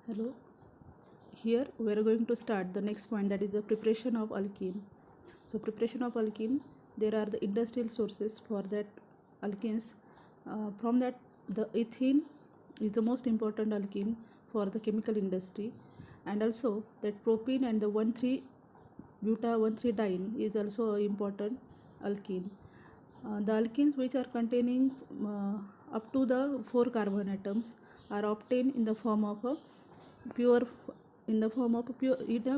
Hello, here we are going to start the next point, that is the preparation of alkene. So preparation of alkene, there are the industrial sources for that alkenes. From that, the ethene is the most important alkene for the chemical industry, and also that propene and the 1,3-buta-1,3-diene is also important alkene. The alkenes which are containing up to the 4 carbon atoms are obtained in the form of a pure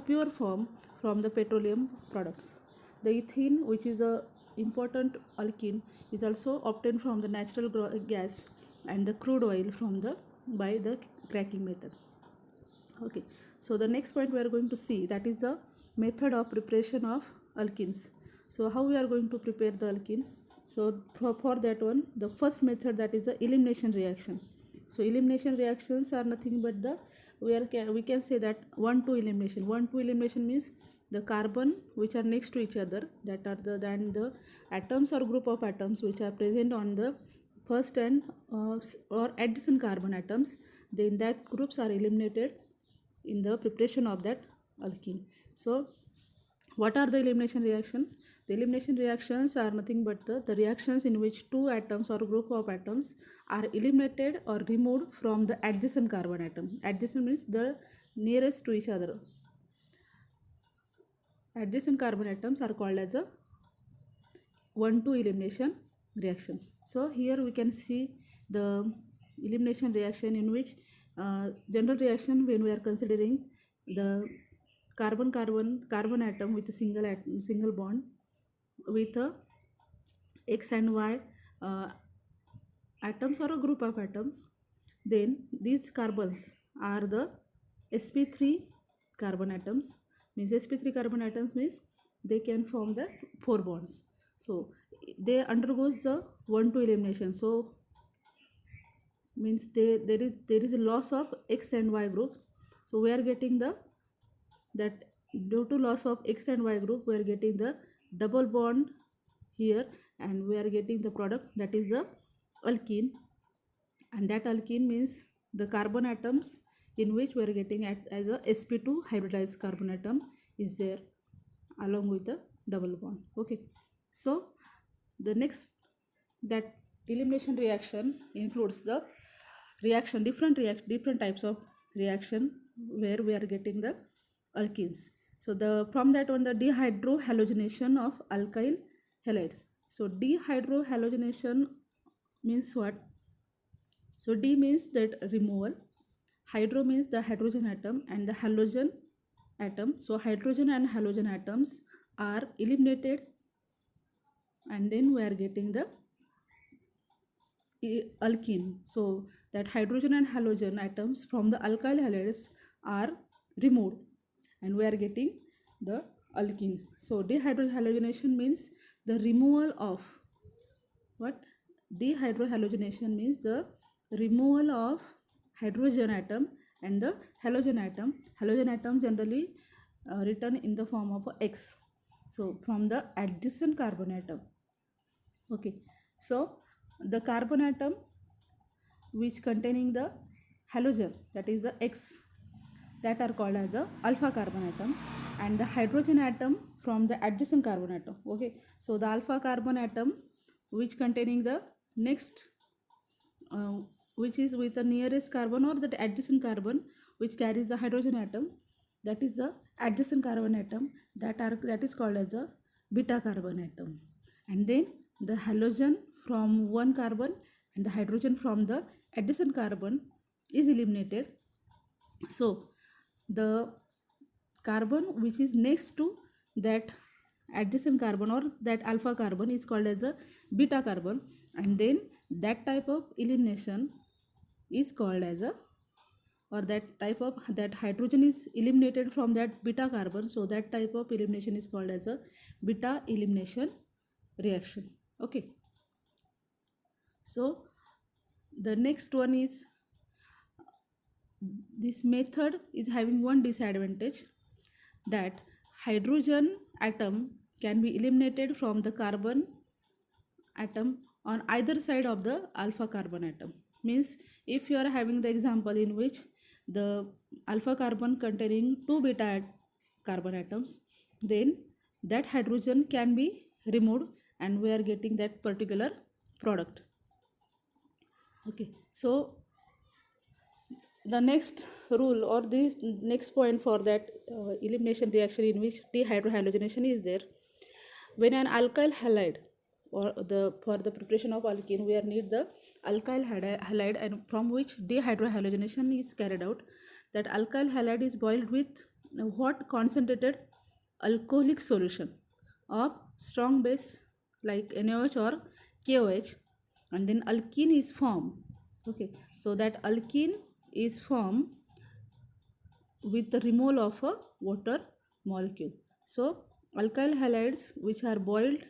pure form from the petroleum products. The ethene, which is a important alkene, is also obtained from the natural gas and the crude oil from the by the cracking method. Okay, so the next point we are going to see, that is the method of preparation of alkenes. So how we are going to prepare the alkenes? So for that one, the first method, that is the elimination reaction. So elimination reactions are nothing but the we can say that 1-2 elimination. 1-2 elimination means the carbon which are next to each other, that are the atoms or group of atoms which are present on the first and or adjacent carbon atoms, then that groups are eliminated in the preparation of that alkene. So what are the elimination reaction? The elimination reactions are nothing but the reactions in which two atoms or group of atoms are eliminated or removed from the adjacent carbon atom. Adjacent means the nearest to each other. Adjacent carbon atoms are called as a 1-2 elimination reaction. So here we can see the elimination reaction in which general reaction, when we are considering the carbon atom with a single bond with a X and Y atoms or a group of atoms, then these carbons are the sp3 carbon atoms. Means sp3 carbon atoms means they can form the 4 bonds. So they undergoes the 1-2 elimination. So means there is a loss of X and Y group. So we are getting that due to loss of X and Y group, we are getting the double bond here, and we are getting the product, that is the alkene. And that alkene means the carbon atoms in which we are getting as a sp2 hybridized carbon atom is there along with the double bond. Okay, so the next, that elimination reaction includes the different types of reaction where we are getting the alkenes. So from that one, the dehydrohalogenation of alkyl halides. So dehydrohalogenation means what? So D means that removal, hydro means the hydrogen atom, and the halogen atom. So hydrogen and halogen atoms are eliminated, and then we are getting the alkene. So that hydrogen and halogen atoms from the alkyl halides are removed, and we are getting the alkene. So dehydrohalogenation means the removal of what? Dehydrohalogenation means the removal of hydrogen atom and the halogen atom. Halogen atom generally written in the form of X. So from the adjacent carbon atom. Okay, so the carbon atom which containing the halogen, that is the X, that are called as the alpha carbon atom, and the hydrogen atom from the adjacent carbon atom. Okay, so the alpha carbon atom which containing the next which is with the nearest carbon or the adjacent carbon which carries the hydrogen atom, that is the adjacent carbon atom, that is called as a beta carbon atom. And then the halogen from one carbon and the hydrogen from the adjacent carbon is eliminated. So the carbon which is next to that adjacent carbon or that alpha carbon is called as a beta carbon, and then that type of elimination is called as a, or that type of, that hydrogen is eliminated from that beta carbon, so that type of elimination is called as a beta elimination reaction. Okay, so the next one is, this method is having one disadvantage, that hydrogen atom can be eliminated from the carbon atom on either side of the alpha carbon atom. Means if you are having the example in which the alpha carbon containing two beta carbon atoms, then that hydrogen can be removed and we are getting that particular product. Okay, so the next rule or this next point for that elimination reaction in which dehydrohalogenation is there. When an alkyl halide or the for the preparation of alkene we are need the alkyl halide and from which dehydrohalogenation is carried out. That alkyl halide is boiled with hot concentrated alcoholic solution of strong base like NaOH or KOH, and then alkene is formed. Okay, so that alkene is formed with the removal of a water molecule. So alkyl halides which are boiled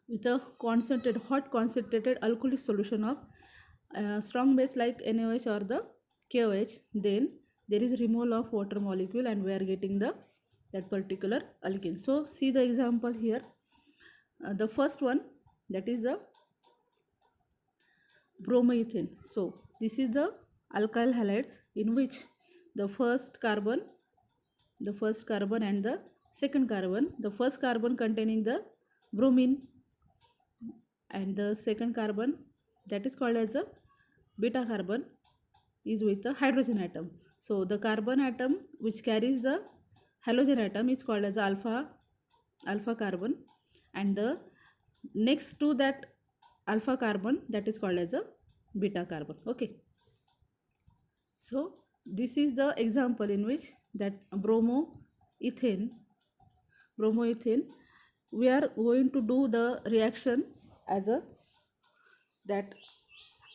with a hot concentrated alcoholic solution of strong base like NaOH or the KOH, then there is removal of water molecule and we are getting that particular alkene. So see the example here. The first one, that is the bromoethane. So this is the alkyl halide in which the first carbon and the second carbon, the first carbon containing the bromine and the second carbon, that is called as a beta carbon, is with the hydrogen atom. So the carbon atom which carries the halogen atom is called as alpha carbon, and the next to that alpha carbon, that is called as a beta carbon. Okay, so this is the example in which that bromoethane we are going to do the reaction as a that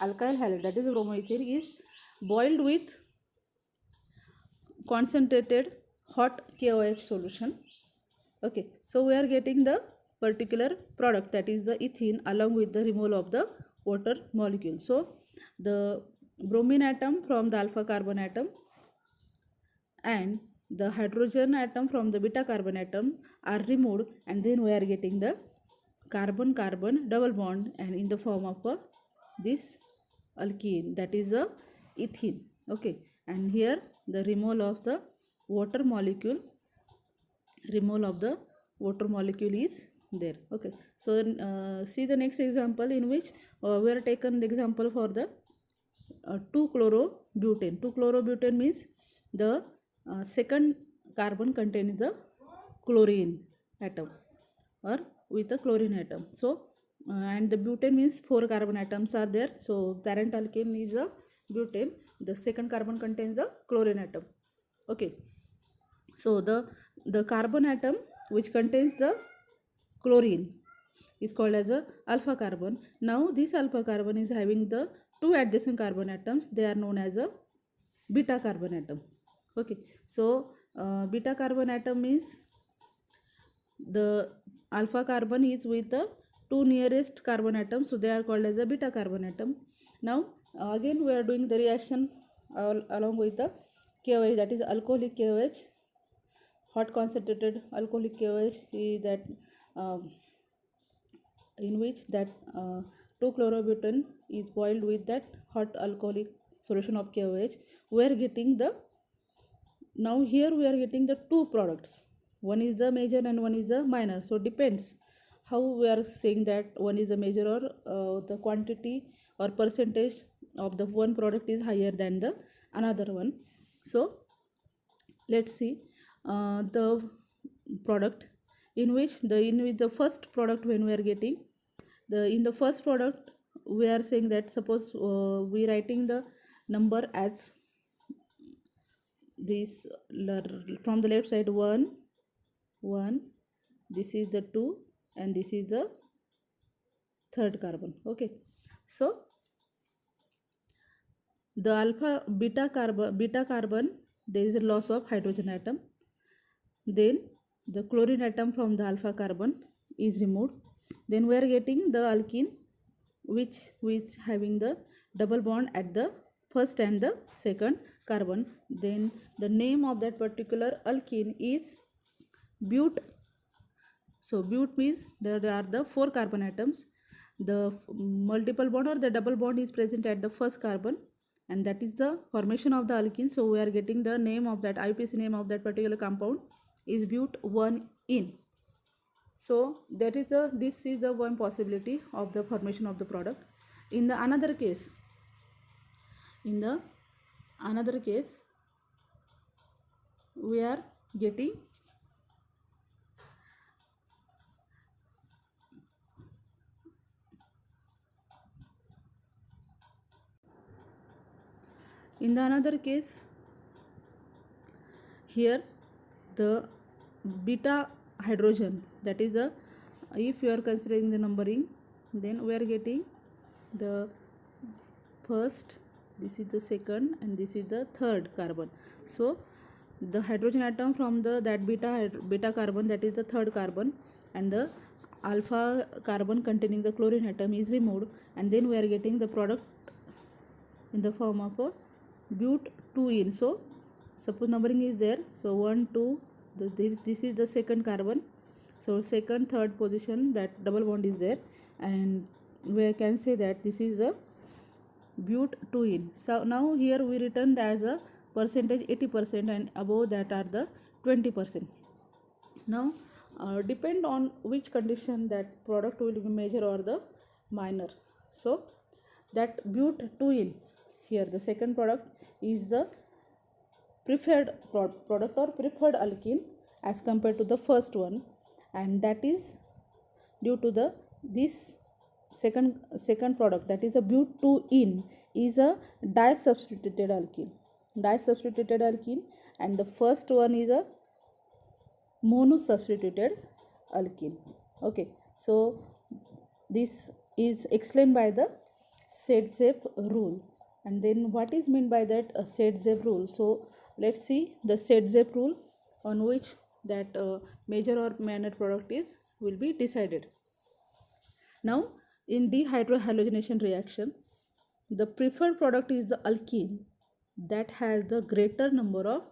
alkyl halide, that is bromoethane, is boiled with concentrated hot KOH solution. Okay, so we are getting the particular product, that is the ethene, along with the removal of the water molecule. So the bromine atom from the alpha carbon atom and the hydrogen atom from the beta carbon atom are removed, and then we are getting the carbon carbon double bond and in the form of this alkene, that is the ethene. Okay, and here the removal of the water molecule is there. Okay, so see the next example in which we are taken the example for the 2-chlorobutane. 2-chlorobutane means the second carbon contains the chlorine atom or with a chlorine atom. So and the butane means 4 carbon atoms are there. So parent alkane is a butane, the second carbon contains the chlorine atom. Okay, so the carbon atom which contains the chlorine is called as a alpha carbon. Now this alpha carbon is having the two adjacent carbon atoms, they are known as a beta carbon atom. Okay, so beta carbon atom means the alpha carbon is with the two nearest carbon atoms, so they are called as a beta carbon atom. Now again we are doing the reaction along with the KOH, that is alcoholic KOH, hot concentrated alcoholic KOH, is that in which that 2-chlorobutane is boiled with that hot alcoholic solution of KOH. We are getting the, now here we are getting the two products, one is the major and one is the minor. So depends how we are saying that one is the major or the quantity or percentage of the one product is higher than the another one. So let's see the product in which the first product, when we are getting in the first product we are saying that suppose we writing the number as this from the left side 1, this is the 2 and this is the third carbon. Okay, so the beta carbon there is a loss of hydrogen atom, then the chlorine atom from the alpha carbon is removed, then we are getting the alkene which is having the double bond at the first and the second carbon. Then the name of that particular alkene is but. So but means there are the 4 carbon atoms, the multiple bond or the double bond is present at the first carbon, and that is the formation of the alkene. So we are getting the name of that IUPAC name of that particular compound is but1-ene. So that is the this is the one possibility of the formation of the product. In the another case, we are getting here the beta hydrogen, that is the, if you are considering the numbering, then we are getting the first, this is the second, and this is the third carbon. So the hydrogen atom from the that beta carbon, that is the third carbon, and the alpha carbon containing the chlorine atom is removed, and then we are getting the product in the form of a but2-ene. So suppose numbering is there, so 1 2, this is the second carbon, so second third position that double bond is there, and we can say that this is the but2-ene. So now here we written as a percentage 80%, and above that are the 20%. Now depend on which condition that product will be major or the minor. So that but2-ene, here the second product is the preferred product or preferred alkene as compared to the first one, and that is due to the this second product, that is a but2-ene, is a disubstituted alkene, and the first one is a monosubstituted alkene. Okay, so this is explained by the Sedgwick rule. And then what is meant by that Sedgwick rule? So let's see the Sedgwick rule on which that major or minor product will be decided. Now in dehydrohalogenation reaction, the preferred product is the alkene that has the greater number of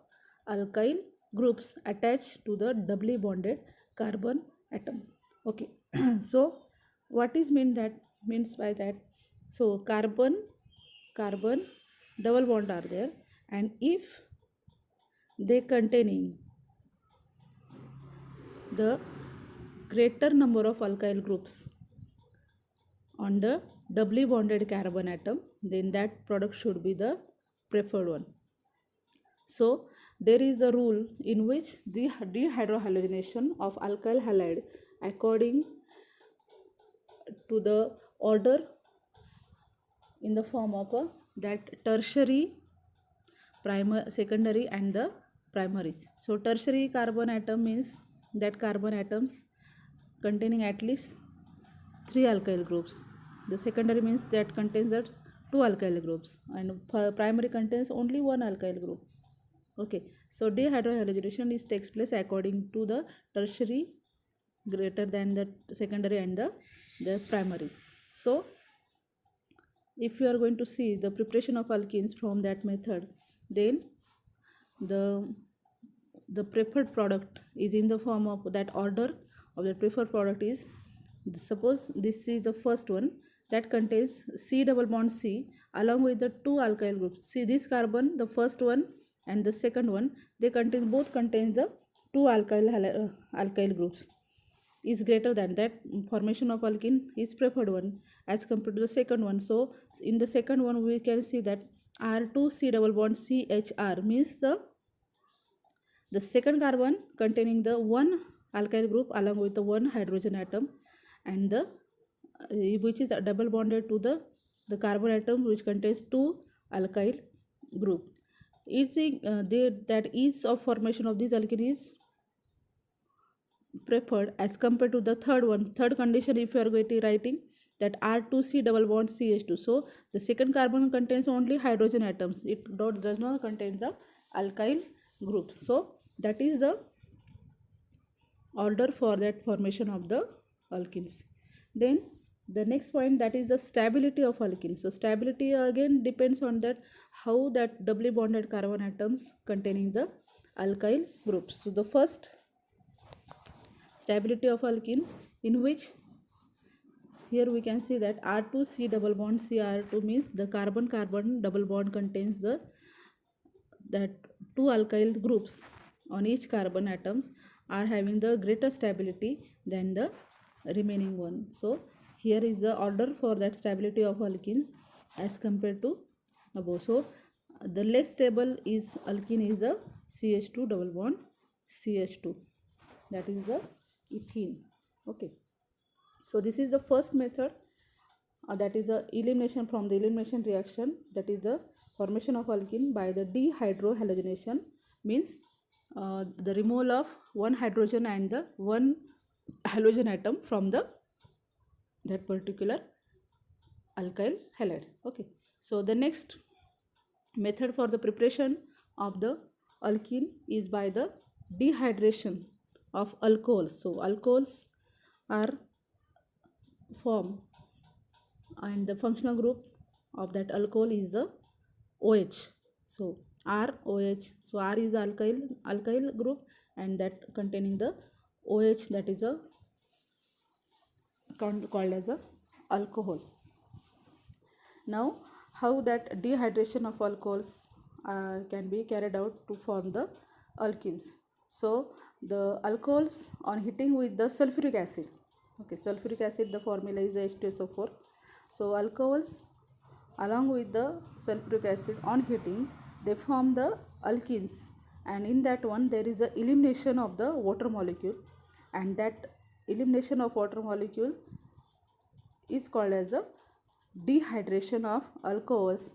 alkyl groups attached to the doubly bonded carbon atom. Okay, so what is means by that? So carbon double bond are there, and if they containing the greater number of alkyl groups on the doubly bonded carbon atom, then that product should be the preferred one. So there is a rule in which the dehydrohalogenation of alkyl halide according to the order in the form of that tertiary, secondary, and the primary. So tertiary carbon atom means that carbon atoms containing at least 3 alkyl groups. The secondary means that contains the 2 alkyl groups, and primary contains only 1 alkyl group. Okay, so dehydrohalogenation takes place according to the tertiary greater than the secondary and the primary. So if you are going to see the preparation of alkenes from that method, then the preferred product is in the form of that order of the preferred product is, suppose this is the first one that contains C double bond C along with the 2 alkyl groups. See this carbon, the first one and the second one, they both contains the 2 alkyl groups, is greater than that, formation of alkene is preferred one as compared to the second one. So in the second one we can see that R2C double bond CHR means the second carbon containing the 1 alkyl group along with the 1 hydrogen atom, and the which is double bonded to the carbon atom which contains 2 alkyl group. That ease of formation of this alkene is preferred as compared to the third condition. If you are going to writing that R2C double bond CH2, so the second carbon contains only hydrogen atoms, it does not contain the alkyl groups. So that is the order for that formation of the alkenes. Then the next point, that is the stability of alkene. So stability again depends on that how that doubly bonded carbon atoms containing the alkyl groups. So the first stability of alkenes, in which here we can see that R2C double bond Cr2 means the carbon carbon double bond contains the that two alkyl groups on each carbon atoms are having the greater stability than the remaining one. So here is the order for that stability of alkenes as compared to above. So the less stable is alkene is the CH2 double bond CH2, that is the ethene. Okay, so this is the first method, that is the elimination from the elimination reaction, that is the formation of alkene by the dehydrohalogenation, means the removal of one hydrogen and the one halogen atom from the that particular alkyl halide. Okay, so the next method for the preparation of the alkene is by the dehydration of alcohols. So alcohols are formed and the functional group of that alcohol is the OH. So ROH. So R is the alkyl group and that containing the OH, that is a called as a alcohol. Now how that dehydration of alcohols can be carried out to form the alkenes. So the alcohols on heating with the sulfuric acid. Okay, sulfuric acid, the formula is H2SO4. So alcohols along with the sulfuric acid on heating, they form the alkenes, and in that one there is the elimination of the water molecule, and that elimination of water molecule is called as the dehydration of alcohols,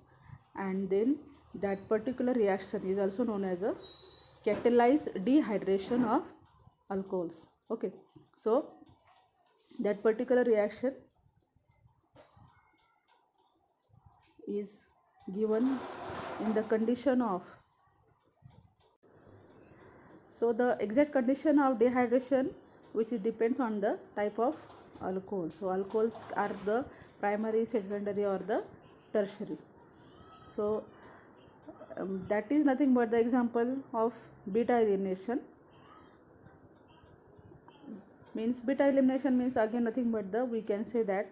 and then that particular reaction is also known as a catalyzed dehydration of alcohols. Okay, so that particular reaction is given in the condition of, so the exact condition of dehydration which depends on the type of alcohol. So alcohols are the primary, secondary or the tertiary. So that is nothing but the example of beta elimination. Means beta elimination means again nothing but the, we can say that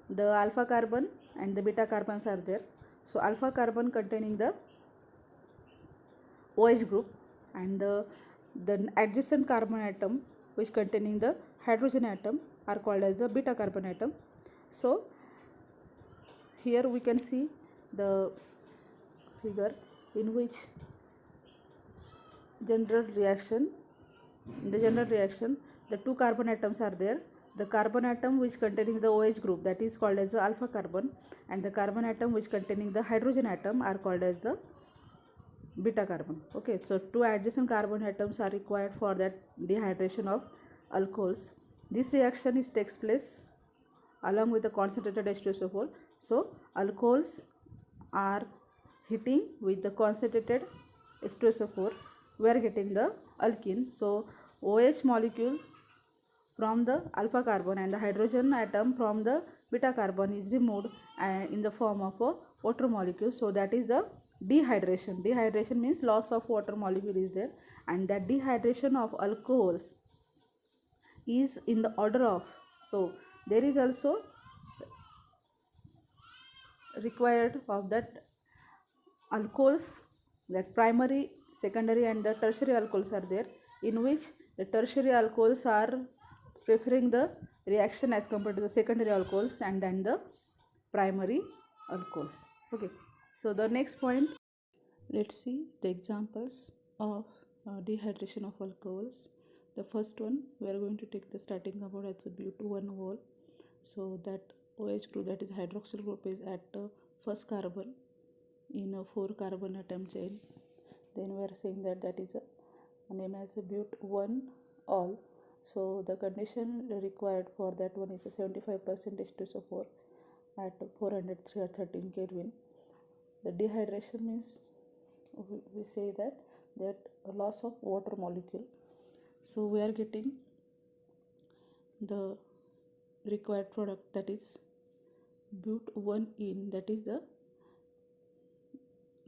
the alpha carbon and the beta carbons are there. So alpha carbon containing the OH group and the adjacent carbon atom which containing the hydrogen atom are called as the beta carbon atom. So here we can see the figure in which in the general reaction the two carbon atoms are there. The carbon atom which containing the OH group, that is called as the alpha carbon, and the carbon atom which containing the hydrogen atom are called as the beta carbon. Okay, so two adjacent carbon atoms are required for that dehydration of alcohols. This reaction takes place along with the concentrated H2SO4. So alcohols are heating with the concentrated H2SO4, we are getting the alkene. So OH molecule from the alpha carbon and the hydrogen atom from the beta carbon is removed in the form of a water molecule. So that is the dehydration. Dehydration means loss of water molecule is there, and that dehydration of alcohols is in the order of, so there is also required of that alcohols, that primary, secondary and the tertiary alcohols are there, in which the tertiary alcohols are preferring the reaction as compared to the secondary alcohols and then the primary alcohols. Okay, so the next point, let's see the examples of dehydration of alcohols. The first one, we are going to take the starting about as a but1-ol. So that OH group, that is hydroxyl group, is at the first carbon in a 4 carbon atom chain. Then we are saying that that is a name as a but1-ol. So the condition required for that one is a 75% H2SO4 at 413 Kelvin. The dehydration means we say that loss of water molecule. So we are getting the required product, that is but1-ene, that is the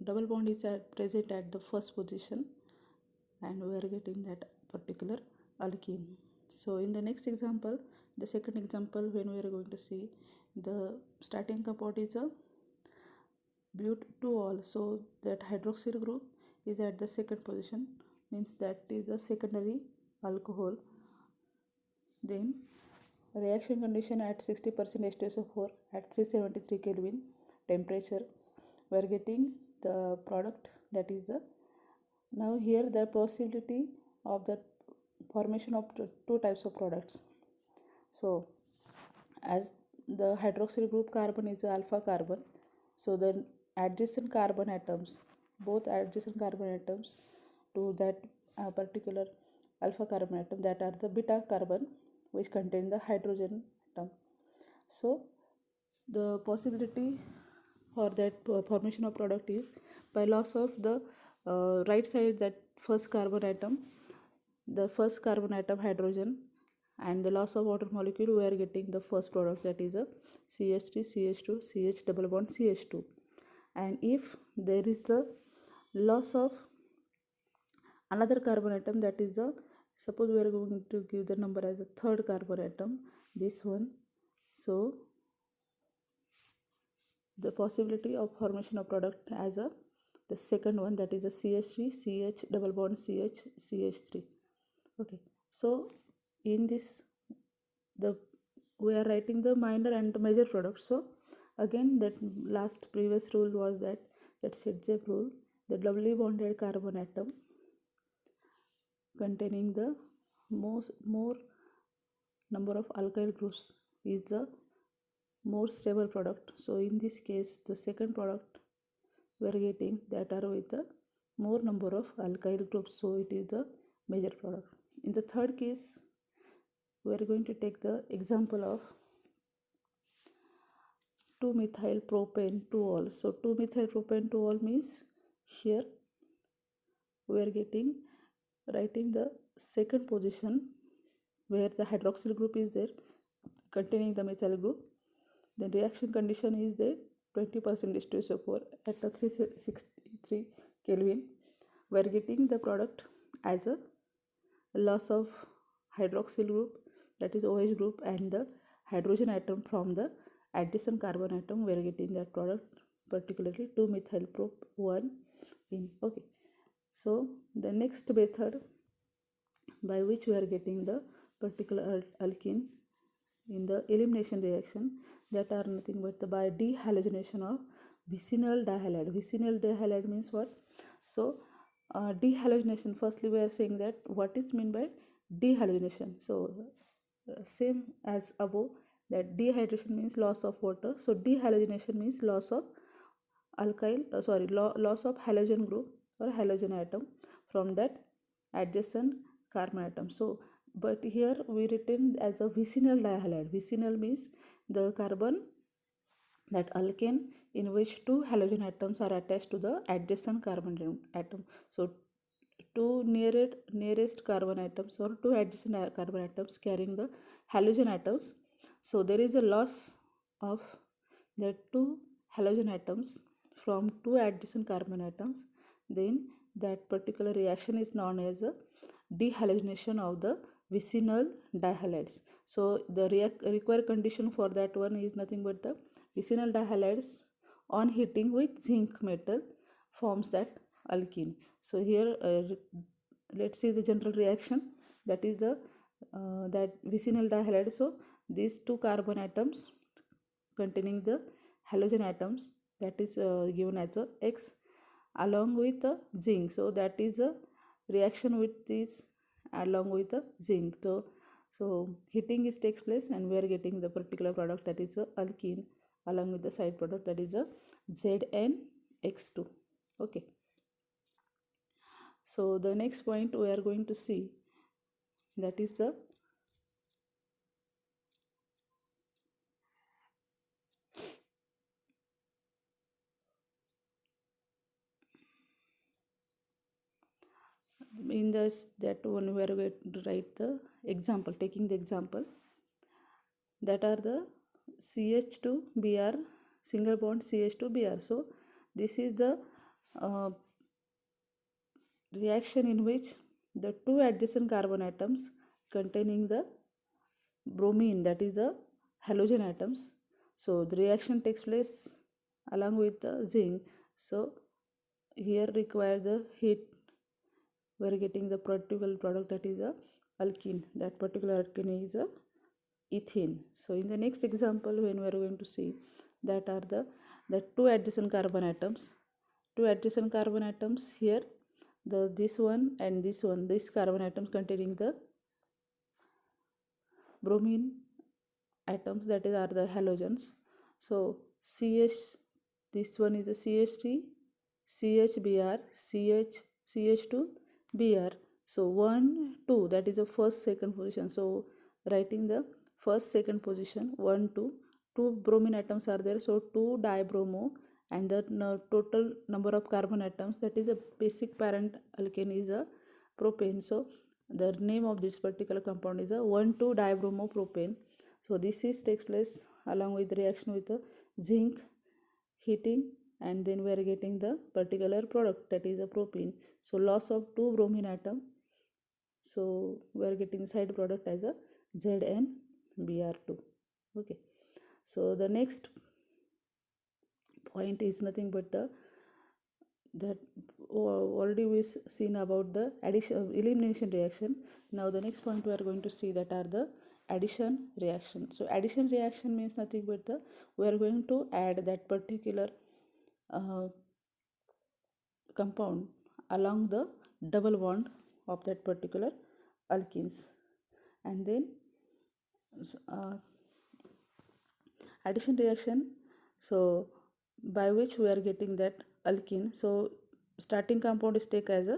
double bond is present at the first position, and we are getting that particular alkene. So in the next example, the second example, when we are going to see the starting compound is a but2-ol, so that hydroxyl group is at the second position, means that is the secondary alcohol. Then reaction condition at 60% H2SO4 at 373 Kelvin temperature, we are getting the product that is the, now here the possibility of the formation of two types of products. So as the hydroxyl group carbon is alpha carbon, so the adjacent carbon atoms, both adjacent carbon atoms to that particular alpha carbon atom, that are the beta carbon which contain the hydrogen atom. So the possibility for that formation of product is by loss of the right side, that first carbon atom, the first carbon atom hydrogen, and the loss of water molecule, we are getting the first product, that is a CH3 CH2 CH double bond CH2. And if there is the loss of another carbon atom, that is the, suppose we are going to give the number as a third carbon atom, this one, so the possibility of formation of product as a the second one, that is a CH3 CH double bond CH CH3. Okay, so in this, the we are writing the minor and major product. So again, that last previous rule was that Sedgwick rule, the doubly bonded carbon atom containing the more number of alkyl groups is the more stable product. So in this case, the second product we are getting that are with the more number of alkyl groups, so it is the major product. In the third case, we are going to take the example of 2-methyl propane 2-ol. So 2-methyl propane 2-ol means here we are getting writing the second position where the hydroxyl group is there containing the methyl group. The reaction condition is there 20% H2SO4 at the 363 Kelvin. We are getting the product as a loss of hydroxyl group, that is OH group, and the hydrogen atom from the adjacent carbon atom. We are getting that product, particularly 2-methyl prop 1 in. Okay, so the next method by which we are getting the particular alkene in the elimination reaction, that are nothing but the by dehalogenation of vicinal dihalide. Vicinal dihalide means what? So dehalogenation, firstly we are saying that what is meant by dehalogenation. So same as above, that dehydration means loss of water, so dehalogenation means loss of loss of halogen group or halogen atom from that adjacent carbon atom. So but here we written as a vicinal dihalide. Vicinal means the carbon, that alkane in which two halogen atoms are attached to the adjacent carbon atom. So two nearest carbon atoms or two adjacent carbon atoms carrying the halogen atoms. So there is a loss of the two halogen atoms from two adjacent carbon atoms. Then that particular reaction is known as a dehalogenation of the vicinal dihalides. So the required condition for that one is nothing but the vicinal dihalides on heating with zinc metal forms that alkene. So here let's see the general reaction, that is the that vicinal dihalide. So these two carbon atoms containing the halogen atoms, that is given as a X along with the zinc. So that is a reaction with this along with the zinc. So heating is takes place and we are getting the particular product, that is a alkene, along with the side product, that is a ZnX2. Okay, so the next point we are going to see, that is the in this, that one we are going to write the example, taking the example, that are the CH2Br single bond CH2Br. So this is the reaction in which the two adjacent carbon atoms containing the bromine, that is the halogen atoms. So the reaction takes place along with the zinc. So here require the heat, we are getting the particular product, that is a alkene. That particular alkene is a ethene. So in the next example, when we are going to see, that are the two adjacent carbon atoms. Two adjacent carbon atoms here, this one and this one, this carbon atoms containing the bromine atoms, that is are the halogens. So CH, this one is the CH3, CHBr, CH2, Br. So 1 2, that is the first second position. So writing the first second position, 1 2, two bromine atoms are there, so 2 dibromo, and the total number of carbon atoms, that is a basic parent alkane, is a propane. So the name of this particular compound is a 1,2 dibromopropane. So this is takes place along with reaction with the zinc heating, and then we are getting the particular product, that is a propene. So loss of 2 bromine atom, so we are getting side product as a ZnBr2. Okay, so the next point is nothing but that already we seen about the addition elimination reaction. Now the next point we are going to see, that are the addition reaction. So addition reaction means nothing but we are going to add that particular compound along the double bond of that particular alkenes, and then uh, addition reaction, so by which we are getting that alkene. So starting compound is take as a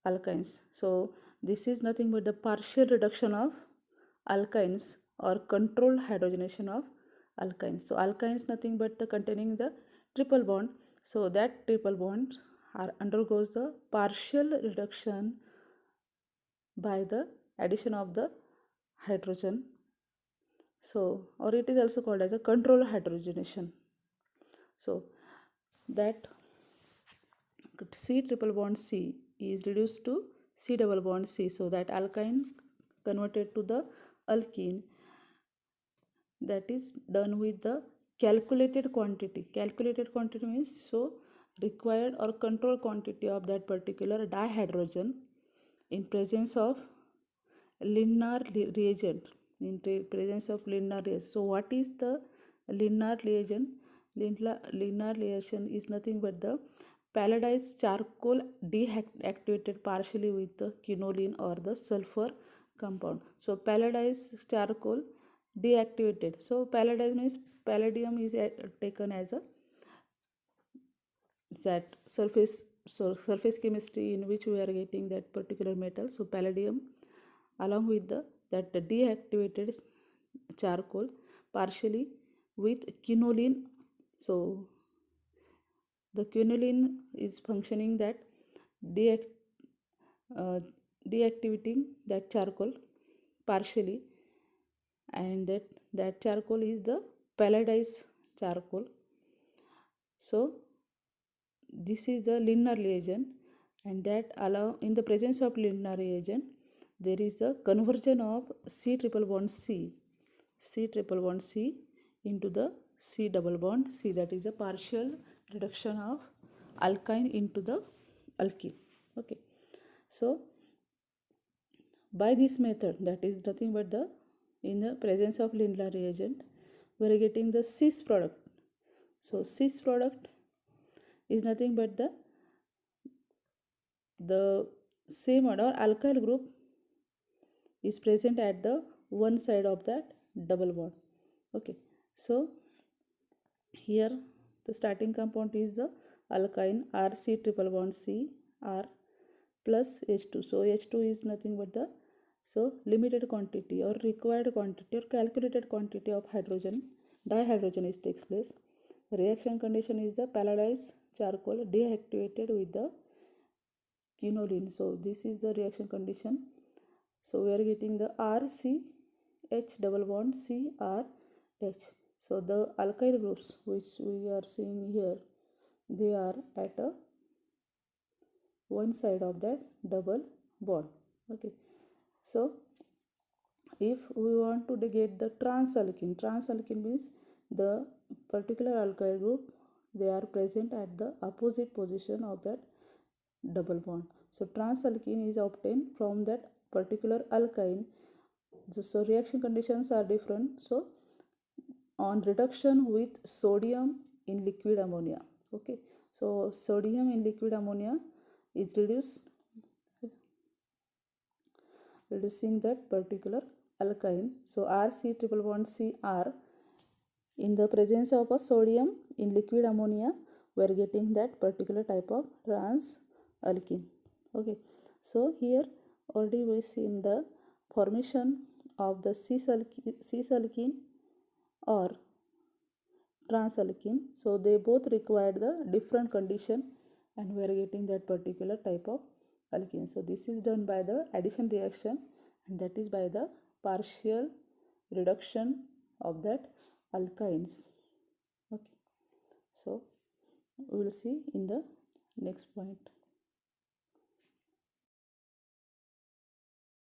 alkynes. So this is nothing but the partial reduction of alkynes or controlled hydrogenation of alkynes. So alkynes nothing but the containing the triple bond. So that triple bond undergoes the partial reduction by the addition of the hydrogen. So, or it is also called as a controlled hydrogenation. So that C triple bond C is reduced to C double bond C. So that alkyne converted to the alkene, that is done with the calculated quantity. Calculated quantity means so required or control quantity of that particular dihydrogen in presence of linear reagent. In presence of linear reagent. So what is the linear reagent? Linear reaction is nothing but the palladized charcoal deactivated partially with the quinoline or the sulfur compound. So palladized charcoal deactivated. So palladized means palladium is taken as a that surface chemistry in which we are getting that particular metal. So palladium along with that deactivated charcoal partially with quinoline. So the quinoline is functioning that uh, deactivating that charcoal partially, and that charcoal is the palladized charcoal. So this is the linear reagent, and that allow in the presence of linear reagent there is the conversion of C triple bond C into the C double bond C, that is a partial reduction of alkyne into the alkene. Okay, so by this method, that is nothing but the in the presence of linear reagent we are getting the cis product. So cis product is nothing but the same or alkyl group is present at the one side of that double bond. Okay, so here the starting compound is the alkyne RC triple bond C R plus H2. So H2 is nothing but the limited quantity or required quantity or calculated quantity of hydrogen dihydrogen is takes place. Reaction condition is the palladized charcoal deactivated with the quinoline. So this is the reaction condition. So we are getting the RCH double bond CRH. So the alkyl groups which we are seeing here, they are at a one side of that double bond. Okay, so if we want to get the transalkene means the particular alkyl group, they are present at the opposite position of that double bond. So transalkene is obtained from that particular alkyne. So reaction conditions are different. So on reduction with sodium in liquid ammonia. Okay, so sodium in liquid ammonia is reducing that particular alkyne. So RC triple bond CR, in the presence of a sodium in liquid ammonia, we are getting that particular type of transalkene. Okay, so here already we seen the formation of the cis-alkene or transalkene. So they both require the different condition, and we are getting that particular type of alkene. So this is done by the addition reaction, and that is by the partial reduction of that alkynes. Okay, so we will see in the next point.